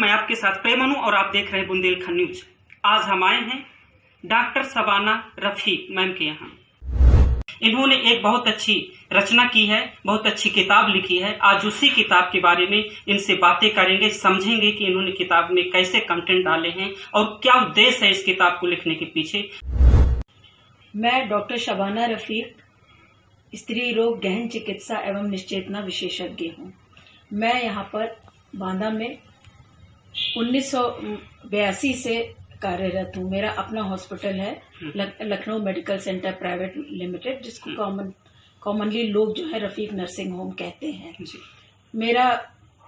मैं आपके साथ प्रेमनु और आप देख रहे हैं बुंदेलखंड न्यूज। आज हम आए हैं डॉक्टर शबाना रफीक मैम के यहाँ। इन्होंने एक बहुत अच्छी रचना की है, बहुत अच्छी किताब लिखी है। आज उसी किताब के बारे में इनसे बातें करेंगे, समझेंगे कि इन्होंने किताब में कैसे कंटेंट डाले हैं और क्या उद्देश्य है इस किताब को लिखने के पीछे। मैं डॉक्टर शबाना रफीक, स्त्री रोग गहन चिकित्सा एवं निश्चेतना विशेषज्ञ हूँ। मैं यहाँ पर बांदा में 1982 से कार्यरत हूँ। मेरा अपना हॉस्पिटल है, Lucknow medical centre private limited, जिसको कॉमनली लोग जो है रफीक नर्सिंग होम कहते हैं। मेरा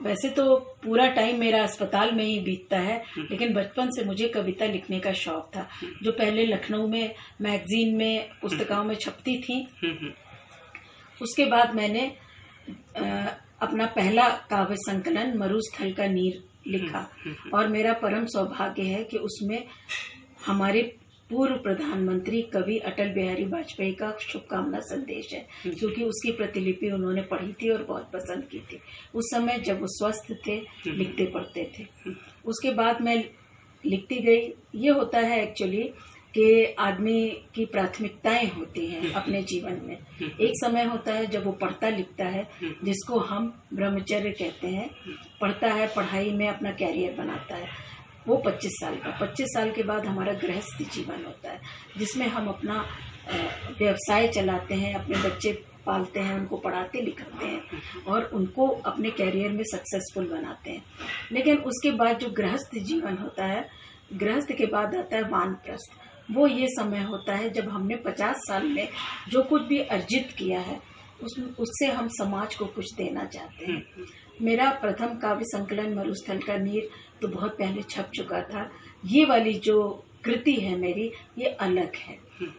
वैसे तो पूरा टाइम मेरा अस्पताल में ही बीतता है, लेकिन बचपन से मुझे कविता लिखने का शौक था, जो पहले लखनऊ में मैगजीन में पुस्तकों में छपती थी। उसके बाद मैंने अपना पहला काव्य संकलन मरुस्थल का नीर लिखा और मेरा परम सौभाग्य है कि उसमें हमारे पूर्व प्रधानमंत्री कवि अटल बिहारी वाजपेयी का शुभकामना संदेश है, क्योंकि उसकी प्रतिलिपि उन्होंने पढ़ी थी और बहुत पसंद की थी उस समय जब वो स्वस्थ थे, लिखते पढ़ते थे। उसके बाद मैं लिखती गई। ये होता है एक्चुअली कि आदमी की प्राथमिकताएं होती हैं अपने जीवन में। एक समय होता है जब वो पढ़ता लिखता है, जिसको हम ब्रह्मचर्य कहते हैं, पढ़ता है, पढ़ाई में अपना कैरियर बनाता है, वो 25 साल का। 25 साल के बाद हमारा गृहस्थ जीवन होता है, जिसमें हम अपना व्यवसाय चलाते हैं, अपने बच्चे पालते हैं, उनको पढ़ाते लिखाते हैं और उनको अपने कैरियर में सक्सेसफुल बनाते हैं। लेकिन उसके बाद जो गृहस्थ जीवन होता है, गृहस्थ के बाद आता है वानप्रस्थ। वो ये समय होता है जब हमने 50 साल में जो कुछ भी अर्जित किया है उससे हम समाज को कुछ देना चाहते हैं। मेरा प्रथम काव्य संकलन मरुस्थल का नीर तो बहुत पहले छप चुका था। ये वाली जो कृति है मेरी, ये अलग है।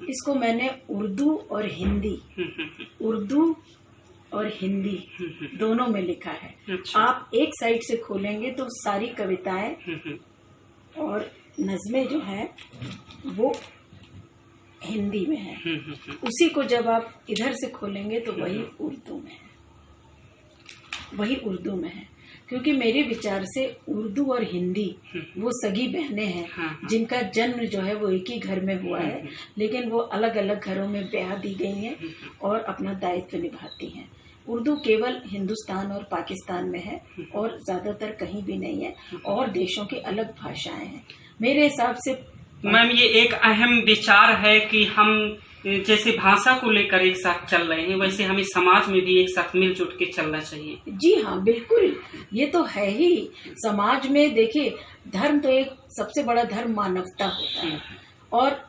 इसको मैंने उर्दू और हिंदी दोनों में लिखा है। आप एक साइड से खोलेंगे तो सारी कविताएं और नज़में जो है वो हिंदी में है। उसी को जब आप इधर से खोलेंगे तो वही उर्दू में है, क्योंकि मेरे विचार से उर्दू और हिंदी वो सगी बहनें हैं, जिनका जन्म जो है वो एक ही घर में हुआ है, लेकिन वो अलग अलग घरों में ब्याह दी गई हैं और अपना दायित्व निभाती हैं। उर्दू केवल हिंदुस्तान और पाकिस्तान में है और ज्यादातर कहीं भी नहीं है, और देशों की अलग भाषाएं हैं। मेरे हिसाब से मैम ये एक अहम विचार है कि हम जैसे भाषा को लेकर एक साथ चल रहे हैं, वैसे हमें समाज में भी एक साथ मिलजुल के चलना चाहिए। जी हाँ, बिल्कुल, ये तो है ही। समाज में देखिए, धर्म तो एक सबसे बड़ा धर्म मानवता होता है, और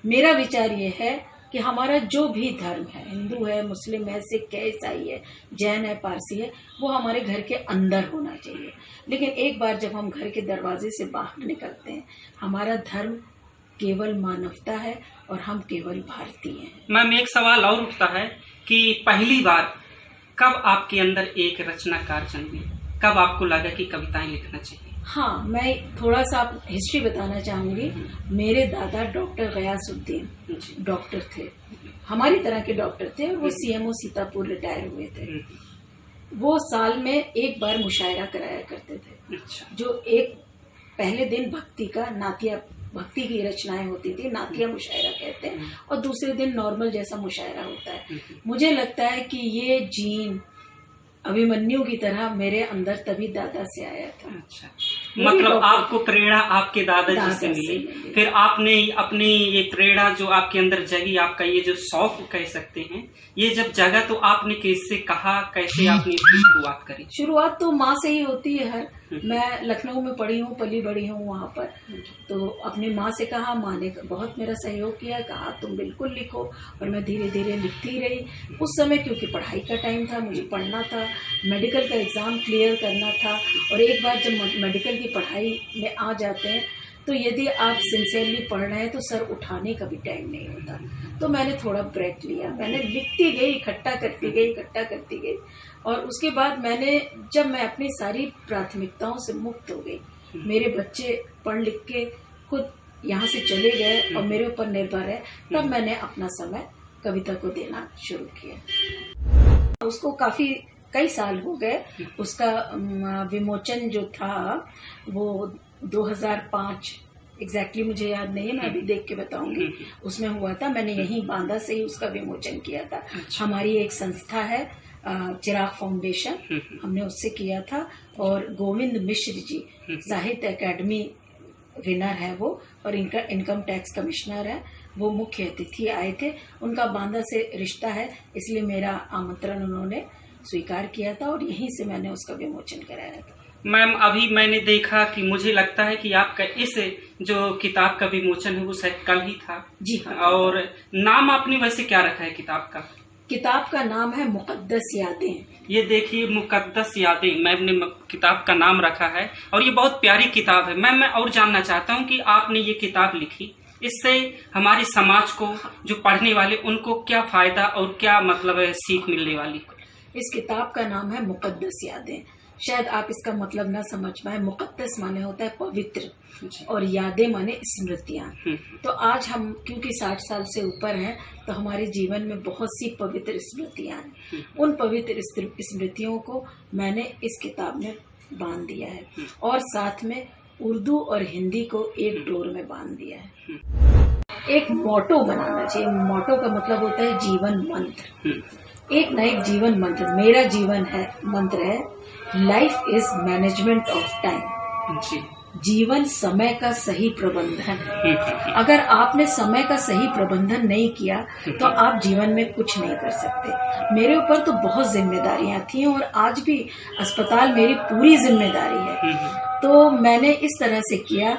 मेरा विचार ये है कि हमारा जो भी धर्म है, हिंदू है, मुस्लिम है, सिख है, ईसाई है, जैन है, पारसी है, वो हमारे घर के अंदर होना चाहिए। लेकिन एक बार जब हम घर के दरवाजे से बाहर निकलते हैं, हमारा धर्म केवल मानवता है और हम केवल भारतीय हैं। मैम एक सवाल और उठता है कि पहली बार कब आपके अंदर एक रचनाकार जन्मी, कब आपको लगा कि कविताएं लिखना चाहिए? हाँ, मैं थोड़ा सा हिस्ट्री बताना चाहूंगी। मेरे दादा डॉक्टर गयासुद्दीन डॉक्टर थे, हमारी तरह के डॉक्टर थे, और वो सीएमओ सीतापुर रिटायर हुए थे। वो साल में एक बार मुशायरा कराया करते थे। जो एक पहले दिन भक्ति का नातिया, भक्ति की रचनाएं होती थी, नातिया मुशायरा कहते हैं, और दूसरे दिन नॉर्मल जैसा मुशायरा होता है। मुझे लगता है कि ये जीन अभिमन्यु की तरह मेरे अंदर तभी दादा से आया था। अच्छा, मतलब आपको प्रेरणा आपके दादाजी से मिली, फिर आपने अपनी ये प्रेरणा जो आपके अंदर जगी, आपका ये जो शौक कह सकते हैं, ये जब जगा तो आपने किससे कहा, कैसे आपने इसकी शुरुआत करी? शुरुआत तो माँ से ही होती है। मैं लखनऊ में पढ़ी हूँ, पली बड़ी हूँ वहाँ पर, तो अपनी माँ से कहा, माँ ने बहुत मेरा सहयोग किया, कहा तुम बिल्कुल लिखो, और मैं धीरे धीरे लिखती रही। उस समय क्योंकि पढ़ाई का टाइम था, मुझे पढ़ना था, मेडिकल का एग्ज़ाम क्लियर करना था, और एक बार जब मेडिकल की पढ़ाई में आ जाते हैं तो यदि आप सिंसियरली पढ़ रहे हैं तो सर उठाने का भी टाइम नहीं होता। तो मैंने थोड़ा ब्रेक लिया, मैंने लिखती गई, इकट्ठा करती गई, और उसके बाद जब मैं अपनी सारी प्राथमिकताओं से मुक्त हो गई, मेरे बच्चे पढ़ लिख के खुद यहाँ से चले गए और मेरे ऊपर निर्भर है, तब मैंने अपना समय कविता को देना शुरू किया। उसको काफी कई साल हो गए। उसका विमोचन जो था वो 2005 एग्जैक्टली मुझे याद नहीं है, मैं अभी देख के बताऊंगी, उसमें हुआ था। मैंने यहीं बांदा से ही उसका विमोचन किया था। हमारी एक संस्था है चिराग फाउंडेशन, हमने उससे किया था। और गोविंद मिश्र जी साहित्य अकेडमी विनर है वो, और इनका इनकम टैक्स कमिश्नर है, वो मुख्य अतिथि आए थे। उनका बांदा से रिश्ता है, इसलिए मेरा आमंत्रण उन्होंने स्वीकार किया था और यहीं से मैंने उसका विमोचन कराया था। मैम अभी मैंने देखा कि मुझे लगता है कि आपका इस जो किताब का विमोचन है वो शायद कल ही था। जी हाँ। और नाम आपने वैसे क्या रखा है किताब का? किताब का नाम है मुकद्दस यादें। ये देखिए, मुकद्दस यादें मैम ने किताब का नाम रखा है और ये बहुत प्यारी किताब है। मैं और जानना चाहता हूँ कि आपने ये किताब लिखी, इससे हमारे समाज को, जो पढ़ने वाले, उनको क्या फायदा और क्या मतलब है सीख मिलने वाली? इस किताब का नाम है मुकद्दस यादें। शायद आप इसका मतलब ना समझ पाए। मुकद्दस माने होता है पवित्र और यादें माने स्मृतियां। तो आज हम क्योंकि 60 साल से ऊपर हैं, तो हमारे जीवन में बहुत सी पवित्र स्मृतियां हैं। उन पवित्र स्मृतियों को मैंने इस किताब में बांध दिया है और साथ में उर्दू और हिंदी को एक डोर में बांध दिया है। एक मोटो बनाना चाहिए। मोटो का मतलब होता है जीवन मंत्र। एक ना एक जीवन मंत्र, मेरा जीवन है मंत्र है, life is management of time. जीवन समय का सही प्रबंधन। अगर आपने समय का सही प्रबंधन नहीं किया तो आप जीवन में कुछ नहीं कर सकते। मेरे ऊपर तो बहुत जिम्मेदारियां थी और आज भी अस्पताल मेरी पूरी जिम्मेदारी है। तो मैंने इस तरह से किया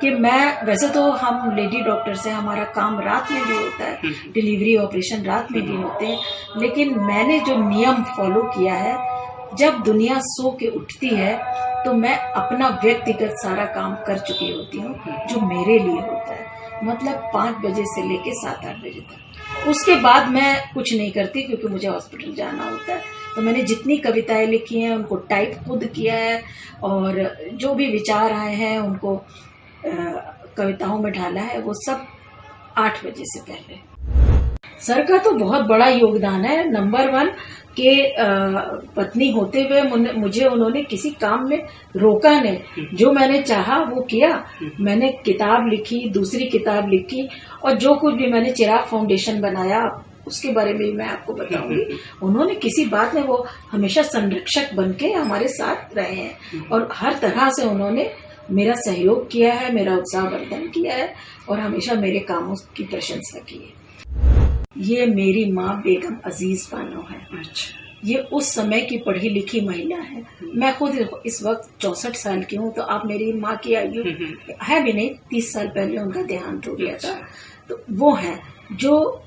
कि मैं, वैसे तो हम लेडी डॉक्टर से हमारा काम रात में भी होता है, डिलीवरी ऑपरेशन रात में भी होते हैं, लेकिन मैंने जो नियम फॉलो किया है, जब दुनिया सो के उठती है तो मैं अपना व्यक्तिगत सारा काम कर चुकी होती हूँ जो मेरे लिए होता है। मतलब 5 बजे से लेके 7-8 बजे तक। उसके बाद मैं कुछ नहीं करती क्योंकि मुझे हॉस्पिटल जाना होता है। तो मैंने जितनी कविताएं लिखी हैं उनको टाइप खुद किया है और जो भी विचार आए हैं उनको कविताओं में ढाला है, वो सब 8 बजे से पहले। सर का तो बहुत बड़ा योगदान है। नंबर 1 के पत्नी होते हुए मुझे उन्होंने किसी काम में रोका नहीं। जो मैंने चाहा वो किया। मैंने किताब लिखी, दूसरी किताब लिखी और जो कुछ भी मैंने चिराग फाउंडेशन बनाया उसके बारे में मैं आपको बताऊंगी। उन्होंने किसी बात में, वो हमेशा संरक्षक बनके हमारे साथ रहे हैं और हर तरह से उन्होंने मेरा सहयोग किया है, मेरा उत्साहवर्धन किया है और हमेशा मेरे कामों की प्रशंसा की है। ये मेरी माँ बेगम अजीज बानो है। ये उस समय की पढ़ी लिखी महिला है। मैं खुद इस वक्त 64 साल की हूँ, तो आप मेरी माँ की आयु है भी नहीं, 30 साल पहले उनका देहांत हो गया था। तो वो है जो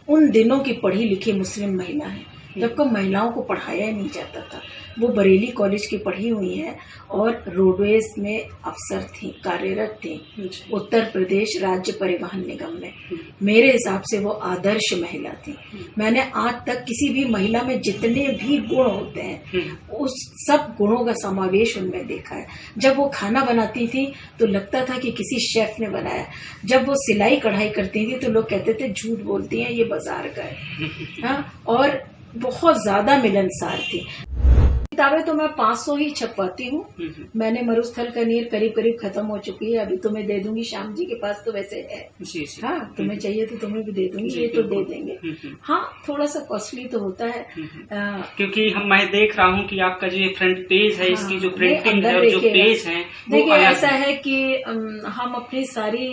उन दिनों की पढ़ी लिखी मुस्लिम महिला है जब महिलाओं को पढ़ाया ही नहीं जाता था। वो बरेली कॉलेज की पढ़ी हुई है और रोडवेज में अफसर थी, कार्यरत थी उत्तर प्रदेश राज्य परिवहन निगम में। मेरे हिसाब से वो आदर्श महिला थी। मैंने आज तक किसी भी महिला में जितने भी गुण होते हैं उस सब गुणों का समावेश उनमें देखा है। जब वो खाना बनाती थी तो लगता था कि किसी शेफ ने बनाया। जब वो सिलाई कढ़ाई करती थी तो लोग कहते थे झूठ बोलती हैं, ये बाजार का है। हाँ, और बहुत ज्यादा मिलनसार थी। किताबें तो मैं 500 ही छपवाती हूँ। मैंने मरुस्थल का नीर करीब करीब खत्म हो चुकी है। अभी तो मैं दे दूंगी, श्याम जी के पास तो वैसे है। हाँ, तुम्हें चाहिए तो तुम्हें भी दे दूंगी, ये तो दे देंगे। हाँ, थोड़ा सा कॉस्टली तो होता है क्योंकि मैं देख रहा हूँ कि आपका जो फ्रंट पेज है, इसकी जो प्रिंटिंग है और जो पेज है, देखिए ऐसा है कि हम अपनी सारी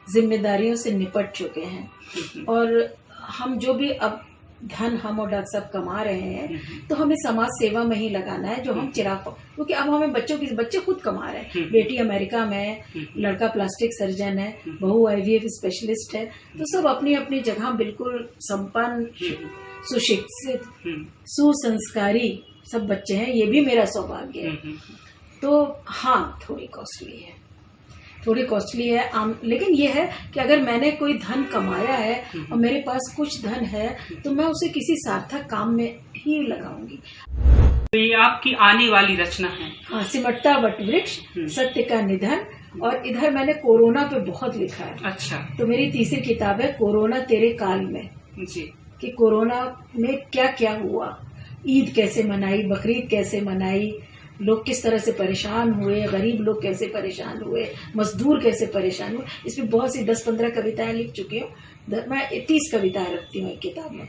जिम्मेदारियों से निपट चुके हैं और हम जो भी अब धन हम और डॉक्टर साहब कमा रहे हैं तो हमें समाज सेवा में ही लगाना है, जो हम चिराग, क्योंकि अब हमें बच्चे खुद कमा रहे हैं। बेटी अमेरिका में है, लड़का प्लास्टिक सर्जन है, बहू IVF स्पेशलिस्ट है। तो सब अपनी अपनी जगह बिल्कुल संपन्न, सुशिक्षित, सुसंस्कारी सब बच्चे हैं। ये भी मेरा सौभाग्य है। तो हाँ, थोड़ी कॉस्टली है। लेकिन ये है कि अगर मैंने कोई धन कमाया है और मेरे पास कुछ धन है तो मैं उसे किसी सार्थक काम में ही लगाऊंगी। तो ये आपकी आने वाली रचना है? हाँ, सिमटता वटवृक्ष, सत्य का निधन। और इधर मैंने कोरोना पे बहुत लिखा है। अच्छा। तो मेरी तीसरी किताब है कोरोना तेरे काल में। जी। कि कोरोना में क्या क्या हुआ, ईद कैसे मनाई, बकरीद कैसे मनाई, लोग किस तरह से परेशान हुए, गरीब लोग कैसे परेशान हुए, मजदूर कैसे परेशान हुए, इस पे बहुत सी 10-15 कविताएं लिख चुकी हूँ। मैं 30 कविताएं रखती हूँ एक किताब में।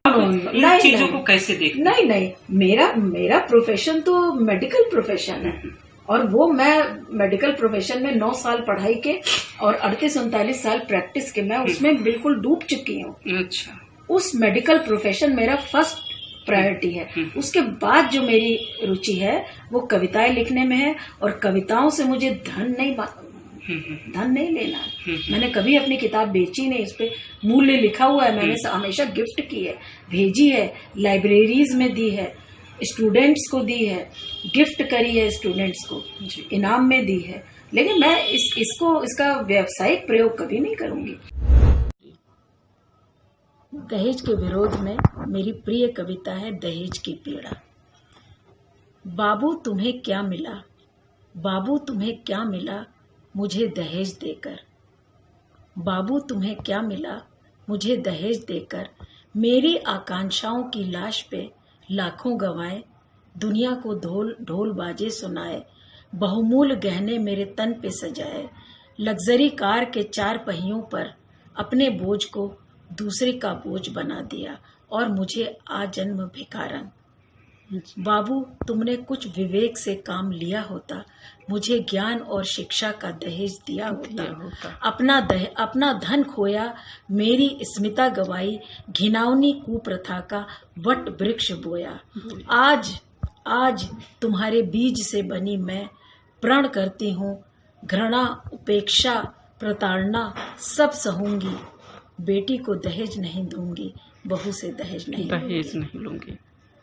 इन चीजों को कैसे देखते? नहीं, मेरा प्रोफेशन तो मेडिकल प्रोफेशन है, और वो मैं मेडिकल प्रोफेशन में 9 साल पढ़ाई के और 38-39 साल प्रैक्टिस के, मैं उसमें बिल्कुल डूब चुकी हूँ। अच्छा, उस मेडिकल प्रोफेशन मेरा फर्स्ट प्रायोरिटी है। उसके बाद जो मेरी रुचि है वो कविताएं लिखने में है, और कविताओं से मुझे धन नहीं लेना। मैंने कभी अपनी किताब बेची नहीं, इस पे मूल्य लिखा हुआ है, मैंने हमेशा गिफ्ट की है, भेजी है, लाइब्रेरीज में दी है, स्टूडेंट्स को दी है, गिफ्ट करी है स्टूडेंट्स को, इनाम में दी है, लेकिन मैं इसका व्यावसायिक प्रयोग कभी नहीं करूंगी। दहेज के विरोध में मेरी प्रिय कविता है दहेज की पीड़ा। बाबू तुम्हें क्या मिला, बाबू तुम्हें क्या मिला मुझे दहेज देकर, बाबू तुम्हें क्या मिला मुझे दहेज देकर, मेरी आकांक्षाओं की लाश पे लाखों गवाए, दुनिया को ढोल बाजे सुनाए, बहुमूल्य गहने मेरे तन पे सजाए, लग्जरी कार के 4 पहियों पर अपने बोझ को दूसरे का बोझ बना दिया, और मुझे आजन्म भिखारन। बाबू तुमने कुछ विवेक से काम लिया होता, मुझे ज्ञान और शिक्षा का दहेज दिया होता। अपना धन खोया, मेरी स्मिता गवाई, घिनौनी कुप्रथा का वट वृक्ष बोया। आज तुम्हारे बीज से बनी मैं प्रण करती हूँ, घृणा उपेक्षा प्रताड़ना सब सहूंगी, बेटी को दहेज नहीं दूंगी, बहू से दहेज नहीं लूंगी।